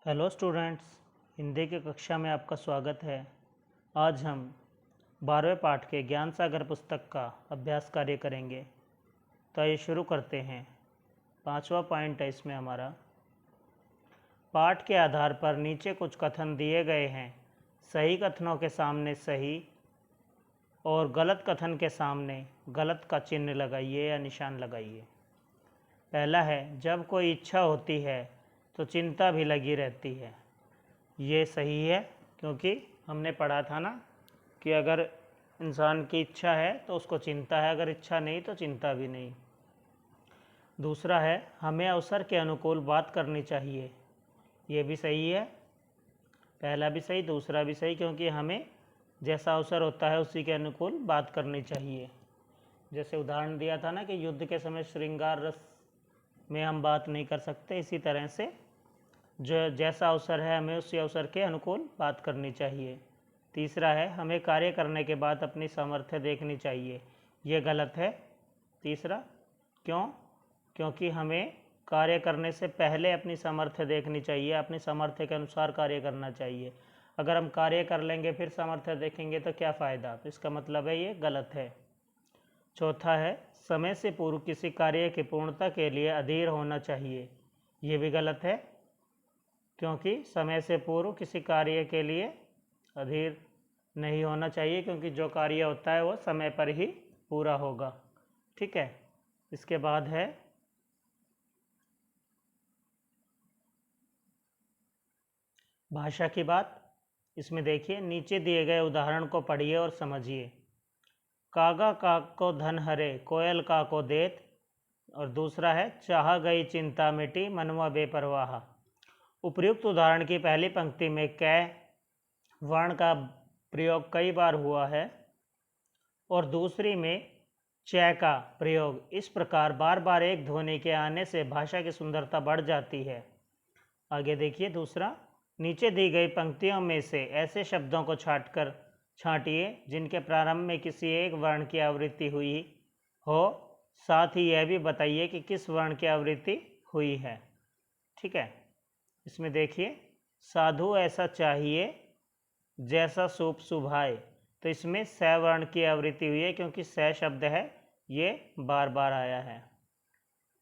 Hello students, Hindi की कक्षा में आपका स्वागत है। आज हम 12वें पाठ के ज्ञान सागर पुस्तक का अभ्यास कार्य करेंगे। तो आइए शुरू करते हैं। 5वां पॉइंट है इसमें हमारा। पाठ के आधार पर नीचे कुछ कथन दिए गए हैं। सही कथनों के सामने सही और गलत कथन के सामने गलत का चिन्ह लगाइए या निशान लगाइए। पहला है, जब कोई इच्छा होती है तो चिंता भी लगी रहती है। ये सही है, क्योंकि हमने पढ़ा था ना कि अगर इंसान की इच्छा है तो उसको चिंता है, अगर इच्छा नहीं तो चिंता भी नहीं। दूसरा है, हमें अवसर के अनुकूल बात करनी चाहिए। ये भी सही है, पहला भी सही दूसरा भी सही, क्योंकि हमें जैसा अवसर होता है उसी के अनुकूल बात करनी चाहिए। जैसे उदाहरण दिया था ना कि युद्ध के समय श्रृंगार रस में हम बात नहीं कर सकते, इसी तरह से जो जैसा अवसर है हमें उसी अवसर के अनुकूल बात करनी चाहिए। तीसरा है, हमें कार्य करने के बाद अपनी सामर्थ्य देखनी चाहिए। ये गलत है तीसरा। क्यों? क्योंकि हमें कार्य करने से पहले अपनी सामर्थ्य देखनी चाहिए, अपनी सामर्थ्य के अनुसार कार्य करना चाहिए। अगर हम कार्य कर लेंगे फिर सामर्थ्य देखेंगे तो क्या फ़ायदा, तो इसका मतलब है ये गलत है। चौथा है, समय से पूर्व किसी कार्य की पूर्णता के लिए अधीर होना चाहिए। ये भी गलत है, क्योंकि समय से पूर्व किसी कार्य के लिए अधीर नहीं होना चाहिए, क्योंकि जो कार्य होता है वो समय पर ही पूरा होगा। ठीक है। इसके बाद है भाषा की बात। इसमें देखिए, नीचे दिए गए उदाहरण को पढ़िए और समझिए। कागा काक को धन हरे, कोयल का को देत। और दूसरा है, चाह गई चिंता मिटी, मनवा बेपरवाह। उपर्युक्त उदाहरण की पहली पंक्ति में कै वर्ण का प्रयोग कई बार हुआ है और दूसरी में च का प्रयोग। इस प्रकार बार बार एक ध्वनि के आने से भाषा की सुंदरता बढ़ जाती है। आगे देखिए दूसरा, नीचे दी गई पंक्तियों में से ऐसे शब्दों को छांटिए जिनके प्रारंभ में किसी एक वर्ण की आवृत्ति हुई हो, साथ ही यह भी बताइए कि किस वर्ण की आवृत्ति हुई है। ठीक है। इसमें देखिए, साधु ऐसा चाहिए जैसा सूप सुभाए। तो इसमें स वर्ण की आवृत्ति हुई है, क्योंकि स शब्द है ये बार बार आया है।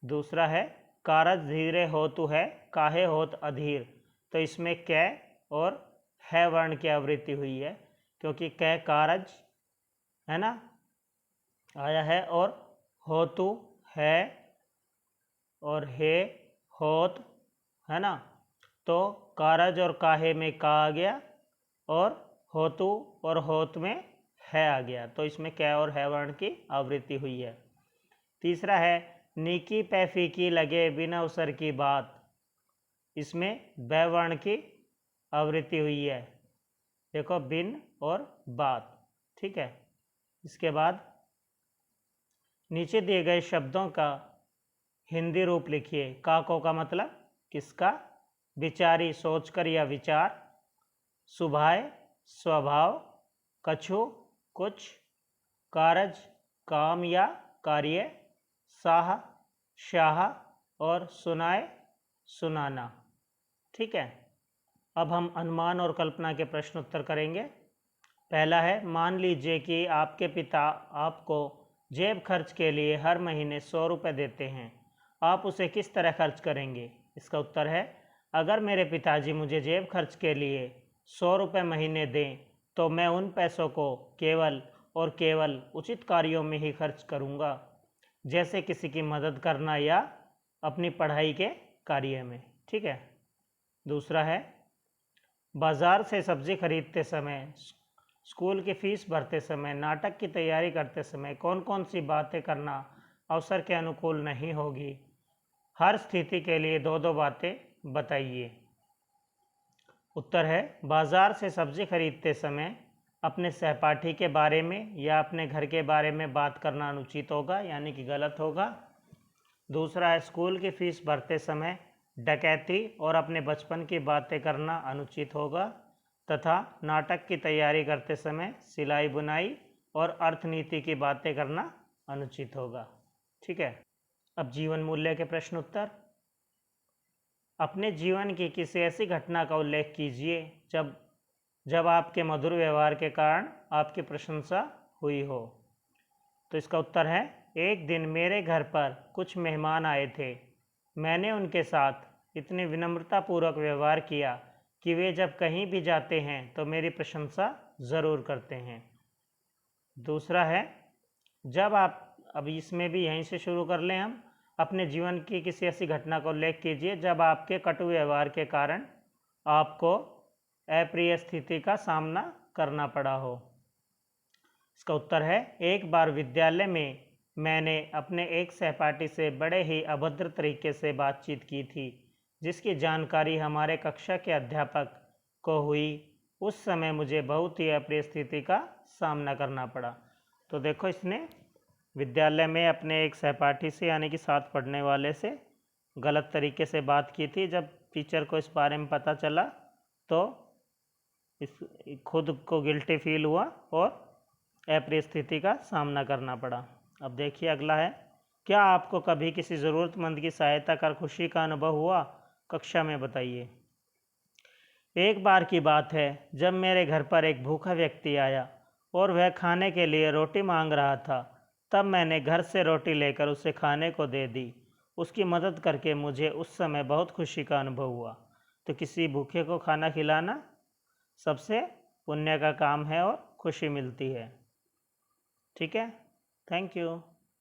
दूसरा है, कारज धीरे होतु है, काहे होत अधीर। तो इसमें कै और है वर्ण की आवृत्ति हुई है, क्योंकि कै कारज है ना आया है और होतु है और हे होत है ना, तो कारज और काहे में का आ गया और होतु और होत में है आ गया। तो इसमें कै और है वर्ण की आवृत्ति हुई है। तीसरा है, नीकी पैफी की लगे बिना अवसर की बात। इसमें बै वर्ण की आवृत्ति हुई है। देखो, बिन और बात। ठीक है। इसके बाद नीचे दिए गए शब्दों का हिंदी रूप लिखिए। काको का मतलब किसका, विचारी सोचकर या विचार, सुभाय स्वभाव, कछु कुछ, कारज काम या कार्य, साह शाह और सुनाए सुनाना। ठीक है। अब हम अनुमान और कल्पना के प्रश्न उत्तर करेंगे। पहला है, मान लीजिए कि आपके पिता आपको जेब खर्च के लिए हर महीने 100 रुपये देते हैं। आप उसे किस तरह खर्च करेंगे? इसका उत्तर है, अगर मेरे पिताजी मुझे जेब खर्च के लिए 100 रुपये महीने दें तो मैं उन पैसों को केवल और केवल उचित कार्यों में ही खर्च करूँगा, जैसे किसी की मदद करना या अपनी पढ़ाई के कार्य में। ठीक है। दूसरा है, बाज़ार से सब्ज़ी खरीदते समय, स्कूल की फ़ीस भरते समय, नाटक की तैयारी करते समय कौन कौन सी बातें करना अवसर के अनुकूल नहीं होगी? हर स्थिति के लिए दो दो बातें बताइए। उत्तर है, बाज़ार से सब्ज़ी खरीदते समय अपने सहपाठी के बारे में या अपने घर के बारे में बात करना अनुचित होगा, यानी कि गलत होगा। दूसरा है, स्कूल की फ़ीस भरते समय डकैती और अपने बचपन की बातें करना अनुचित होगा। तथा नाटक की तैयारी करते समय सिलाई बुनाई और अर्थनीति की बातें करना अनुचित होगा। ठीक है। अब जीवन मूल्य के प्रश्न उत्तर। अपने जीवन की किसी ऐसी घटना का उल्लेख कीजिए जब जब आपके मधुर व्यवहार के कारण आपकी प्रशंसा हुई हो। तो इसका उत्तर है, एक दिन मेरे घर पर कुछ मेहमान आए थे। मैंने उनके साथ इतनी विनम्रतापूर्वक व्यवहार किया कि वे जब कहीं भी जाते हैं तो मेरी प्रशंसा ज़रूर करते हैं। दूसरा है, जब आप, अब इसमें भी यहीं से शुरू कर लें हम, अपने जीवन की किसी ऐसी घटना का उल्लेख कीजिए जब आपके कटु व्यवहार के कारण आपको अप्रिय स्थिति का सामना करना पड़ा हो। इसका उत्तर है, एक बार विद्यालय में मैंने अपने एक सहपाठी से बड़े ही अभद्र तरीके से बातचीत की थी, जिसकी जानकारी हमारे कक्षा के अध्यापक को हुई। उस समय मुझे बहुत ही अप्रिय स्थिति का सामना करना पड़ा। तो देखो, इसने विद्यालय में अपने एक सहपाठी से यानी कि साथ पढ़ने वाले से गलत तरीके से बात की थी। जब टीचर को इस बारे में पता चला तो इस खुद को गिल्टी फील हुआ और अप्रिय स्थिति का सामना करना पड़ा। अब देखिए अगला है, क्या आपको कभी किसी ज़रूरतमंद की सहायता कर खुशी का अनुभव हुआ? कक्षा में बताइए। एक बार की बात है जब मेरे घर पर एक भूखा व्यक्ति आया और वह खाने के लिए रोटी मांग रहा था। तब मैंने घर से रोटी लेकर उसे खाने को दे दी। उसकी मदद करके मुझे उस समय बहुत खुशी का अनुभव हुआ। तो किसी भूखे को खाना खिलाना सबसे पुण्य का काम है और खुशी मिलती है। ठीक है, थैंक यू।